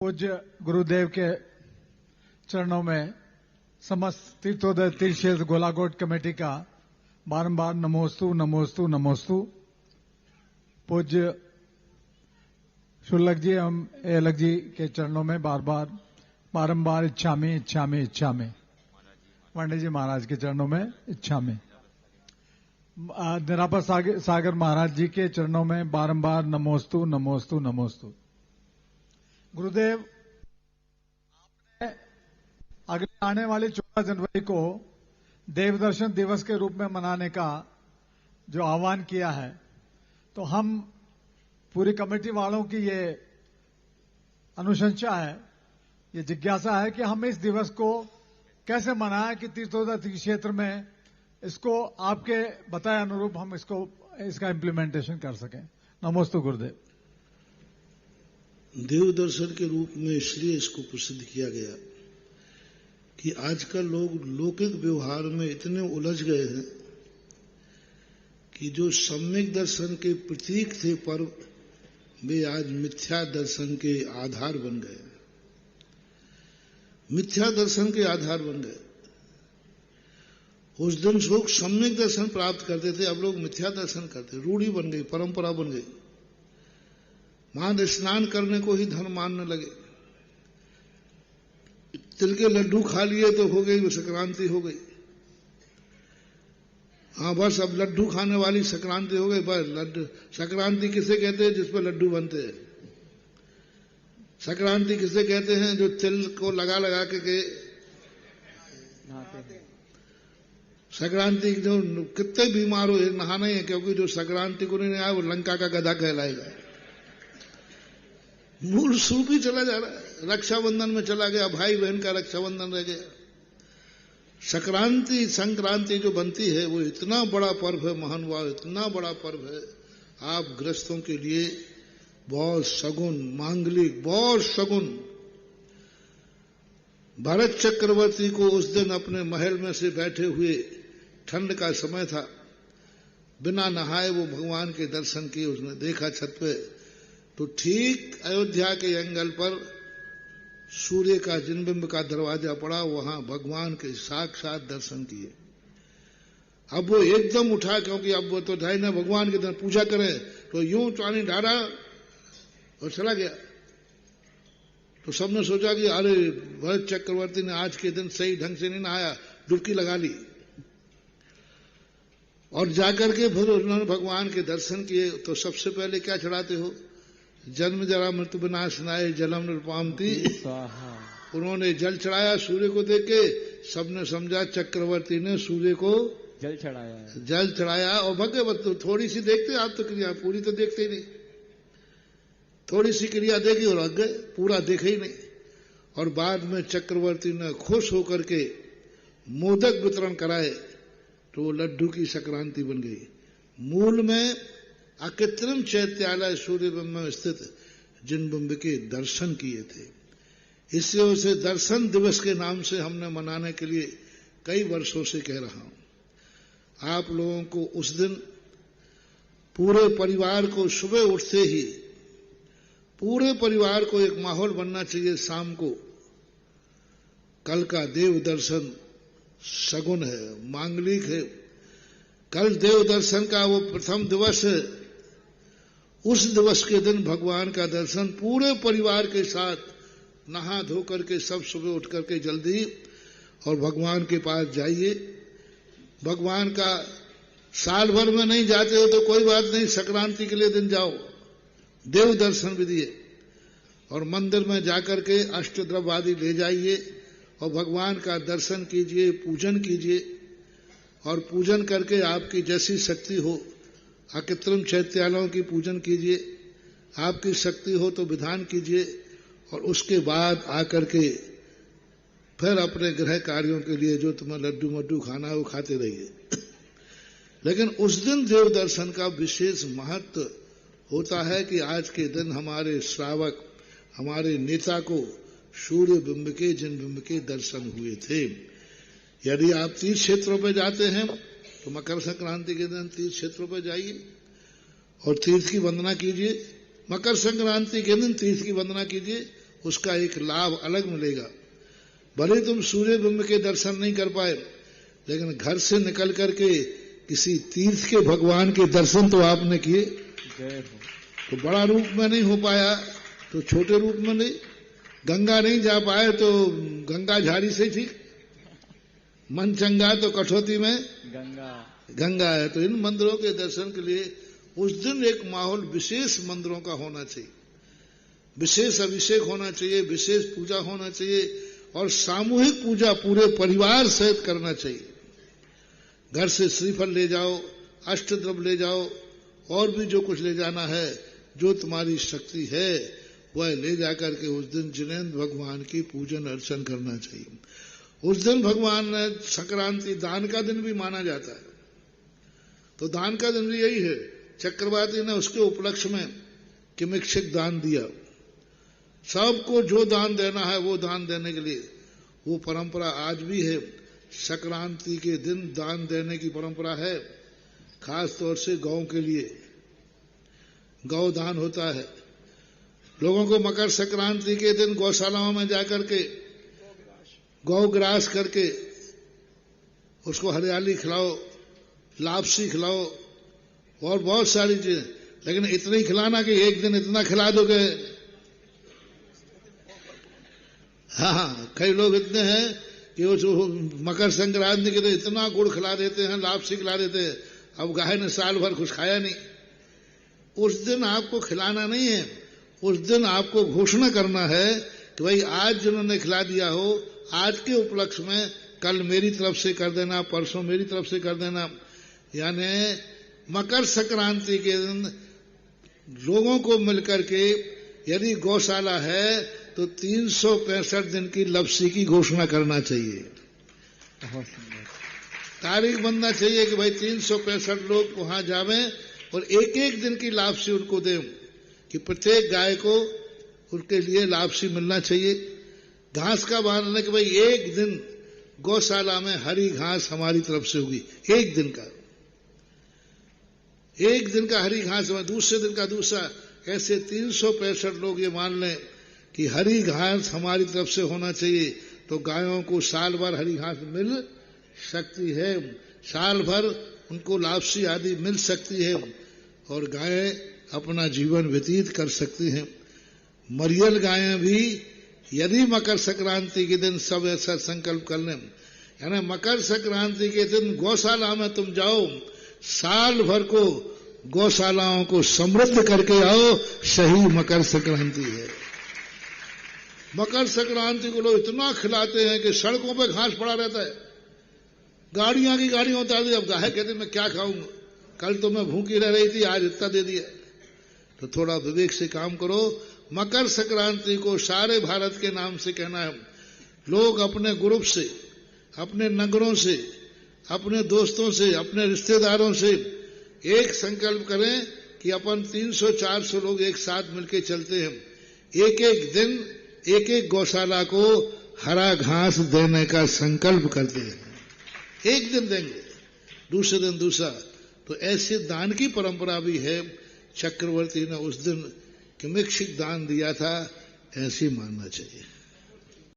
पूज्य गुरुदेव के चरणों में समस्त तीर्थोदय तीर्थ क्षेत्र गोलाकोट कमेटी का बारंबार नमोस्तु नमोस्तु नमोस्तु। पूज्य शुल्लक जी एवं अलग जी के चरणों में बारंबार इच्छा में पंडित जी महाराज के चरणों में इच्छा में निरापर सागर महाराज जी के चरणों में बारंबार नमोस्तु नमोस्तु नमोस्तु। गुरुदेव, आपने अगले आने वाली 14 जनवरी को देवदर्शन दिवस के रूप में मनाने का जो आह्वान किया है, तो हम पूरी कमेटी वालों की ये अनुशंसा है, ये जिज्ञासा है कि हम इस दिवस को कैसे मनाएं कि तीर्थोदय तीर्थ क्षेत्र में इसको आपके बताए अनुरूप हम इसका इम्प्लीमेंटेशन कर सकें। नमोस्तु गुरुदेव। देव दर्शन के रूप में इसलिए इसको प्रसिद्ध किया गया कि आजकल लोग लौकिक व्यवहार में इतने उलझ गए हैं कि जो सम्यक दर्शन के प्रतीक थे पर्व, वे आज मिथ्या दर्शन के आधार बन गए। मिथ्या दर्शन के आधार बन गए। उस दिन लोग सम्यक दर्शन प्राप्त करते थे, अब लोग मिथ्या दर्शन करते। रूढ़ी बन गई, परंपरा बन गई। वहां स्नान करने को ही धर्म मानने लगे। तिल के लड्डू खा लिए तो हो गई, वो संक्रांति हो गई। हाँ बस अब लड्डू खाने वाली संक्रांति हो गई। बस लड्डू संक्रांति किसे कहते हैं? जिस पर लड्डू बनते हैं। संक्रांति किसे कहते हैं? जो तिल को लगा लगा के संक्रांति जो कितने बीमार हो नहाना ही है, क्योंकि जो संक्रांति को नहीं आया वो लंका का गधा कहलाएगा। मूल सूप ही चला जा रहा है। रक्षाबंधन में चला गया, भाई बहन का रक्षाबंधन रह गया। संक्रांति जो बनती है वो इतना बड़ा पर्व है, महानुभाव, इतना बड़ा पर्व है। आप गृहस्थों के लिए बहुत सगुन, मांगलिक, बहुत सगुन। भरत चक्रवर्ती को उस दिन अपने महल में से बैठे हुए, ठंड का समय था, बिना नहाए वो भगवान के दर्शन किए। उसने देखा छत पे तो ठीक अयोध्या के एंगल पर सूर्य का जिनबिंब का दरवाजा पड़ा, वहां भगवान के साक्षात दर्शन किए। अब वो एकदम उठा, क्योंकि अब वो तो ढाई ना भगवान के दिन पूजा करें, तो यूं पानी डाला और चला गया। तो सबने सोचा कि अरे भरत चक्रवर्ती ने आज के दिन सही ढंग से नहीं नहाया, डुबकी लगा ली। और जाकर के फिर उन्होंने भगवान के दर्शन किए। तो सबसे पहले क्या चढ़ाते हो? जन्म जरा मृत्यु विनाशनाय जलम निरुपामति। उन्होंने जल चढ़ाया सूर्य को देख के। सबने समझा चक्रवर्ती ने सूर्य को जल चढ़ाया। और भगवत तो थोड़ी सी देखते, आप तो क्रिया पूरी तो देखते ही नहीं। थोड़ी सी क्रिया देखी और लग गए, पूरा देखे ही नहीं। और बाद में चक्रवर्ती ने खुश होकर के मोदक वितरण कराए, तो वो लड्डू की संक्रांति बन गई। मूल में अकृत्रिम चैत्यालय सूर्यबिंब में स्थित जिनबिंब के दर्शन किए थे। इससे उसे दर्शन दिवस के नाम से हमने मनाने के लिए कई वर्षों से कह रहा हूं। आप लोगों को उस दिन पूरे परिवार को सुबह उठते ही पूरे परिवार को एक माहौल बनना चाहिए। शाम को कल का देव दर्शन सगुन है, मांगलिक है। कल देव दर्शन का वो प्रथम दिवस है। उस दिवस के दिन भगवान का दर्शन पूरे परिवार के साथ नहा धो करके सब सुबह उठ करके जल्दी और भगवान के पास जाइए। भगवान का साल भर में नहीं जाते हो तो कोई बात नहीं, संक्रांति के लिए दिन जाओ, देव दर्शन भी दिए। और मंदिर में जाकर के अष्टद्रव्य आदि ले जाइए और भगवान का दर्शन कीजिए, पूजन कीजिए। और पूजन करके आपकी जैसी शक्ति हो, अकृत्रिम चैत्यालयों की पूजन कीजिए। आपकी शक्ति हो तो विधान कीजिए। और उसके बाद आकर के फिर अपने गृह कार्यों के लिए जो तुम्हें लड्डू मड्डू खाना है वो खाते रहिए। लेकिन उस दिन देव दर्शन का विशेष महत्व होता है कि आज के दिन हमारे श्रावक, हमारे नेता को सूर्य बिंब के, जिनबिंब के दर्शन हुए थे। यदि आप तीर्थ क्षेत्रों पर जाते हैं तो मकर संक्रांति के दिन तीर्थ क्षेत्रों पर जाइए और तीर्थ की वंदना कीजिए। मकर संक्रांति के दिन तीर्थ की वंदना कीजिए उसका एक लाभ अलग मिलेगा। भले तुम सूर्य बिंब के दर्शन नहीं कर पाए, लेकिन घर से निकल करके किसी तीर्थ के भगवान के दर्शन तो आपने किए। तो बड़ा रूप में नहीं हो पाया तो छोटे रूप में नहीं, गंगा नहीं जा पाए तो गंगा झाड़ी से ठीक, मन चंगा तो कठौती में गंगा है। तो इन मंदिरों के दर्शन के लिए उस दिन एक माहौल विशेष मंदिरों का होना चाहिए, विशेष अभिषेक होना चाहिए, विशेष पूजा होना चाहिए और सामूहिक पूजा पूरे परिवार सहित करना चाहिए। घर से श्रीफल ले जाओ, अष्टद्रव्य ले जाओ, और भी जो कुछ ले जाना है, जो तुम्हारी शक्ति है वह ले जाकर के उस दिन जिनेंद्र भगवान की पूजन अर्चन करना चाहिए। उस दिन भगवान ने संक्रांति दान का दिन भी माना जाता है, तो दान का दिन भी यही है। चक्रवर्ती ने उसके उपलक्ष्य में किमिक्षिक दान दिया। सबको जो दान देना है वो दान देने के लिए वो परंपरा आज भी है। संक्रांति के दिन दान देने की परंपरा है, खास तौर से गौ के लिए गौ दान होता है। लोगों को मकर संक्रांति के दिन गौशालाओं में जाकर के गौग्रास करके उसको हरियाली खिलाओ, लापसी खिलाओ और बहुत सारी चीजें, लेकिन इतना ही खिलाना कि एक दिन इतना खिला दोगे। हाँ, कई लोग इतने हैं कि वो जो मकर संक्रांति के दिन इतना गुड़ खिला देते हैं, लापसी खिला देते हैं, अब गाय ने साल भर कुछ खाया नहीं। उस दिन आपको खिलाना नहीं है, उस दिन आपको घोषणा करना है कि भाई आज जिन्होंने खिला दिया हो, आज के उपलक्ष्य में कल मेरी तरफ से कर देना, परसों मेरी तरफ से कर देना। यानी मकर संक्रांति के दिन लोगों को मिलकर के यदि गौशाला है तो 365 दिन की लपसी की घोषणा करना चाहिए। तारीख बनना चाहिए कि भाई 365 लोग वहां जावें और एक एक दिन की लापसी उनको दें, कि प्रत्येक गाय को उनके लिए लापसी मिलना चाहिए। घास का बहाना कि भाई एक दिन गौशाला में हरी घास हमारी तरफ से होगी, एक दिन का हरी घास, दूसरे दिन का दूसरा, ऐसे 365 लोग ये मान लें कि हरी घास हमारी तरफ से होना चाहिए। तो गायों को साल भर हरी घास मिल सकती है, साल भर उनको लापसी आदि मिल सकती है और गायें अपना जीवन व्यतीत कर सकती हैं। मरियल गायें भी यदि मकर संक्रांति के दिन सब ऐसा संकल्प कर लें, यानी मकर संक्रांति के दिन गौशाला में तुम जाओ, साल भर को गौशालाओं को समृद्ध करके आओ, सही मकर संक्रांति है। मकर संक्रांति को लोग इतना खिलाते हैं कि सड़कों पर घास पड़ा रहता है, गाड़ियां की गाड़ियां उतार दी। अब गाय कहते मैं क्या खाऊंगा, कल तो मैं भूखी रह रही थी, आज इतना दे दिया। तो थोड़ा विवेक से काम करो। मकर संक्रांति को सारे भारत के नाम से कहना है। लोग अपने ग्रुप से, अपने नगरों से, अपने दोस्तों से, अपने रिश्तेदारों से एक संकल्प करें कि अपन 300-400 लोग एक साथ मिलकर चलते हैं, एक एक दिन एक एक गौशाला को हरा घास देने का संकल्प करते हैं। एक दिन देंगे, दूसरे दिन दूसरा। तो ऐसे दान की परंपरा भी है। चक्रवर्ती ने उस दिन किमिक्षिक दान दिया था, ऐसे मानना चाहिए।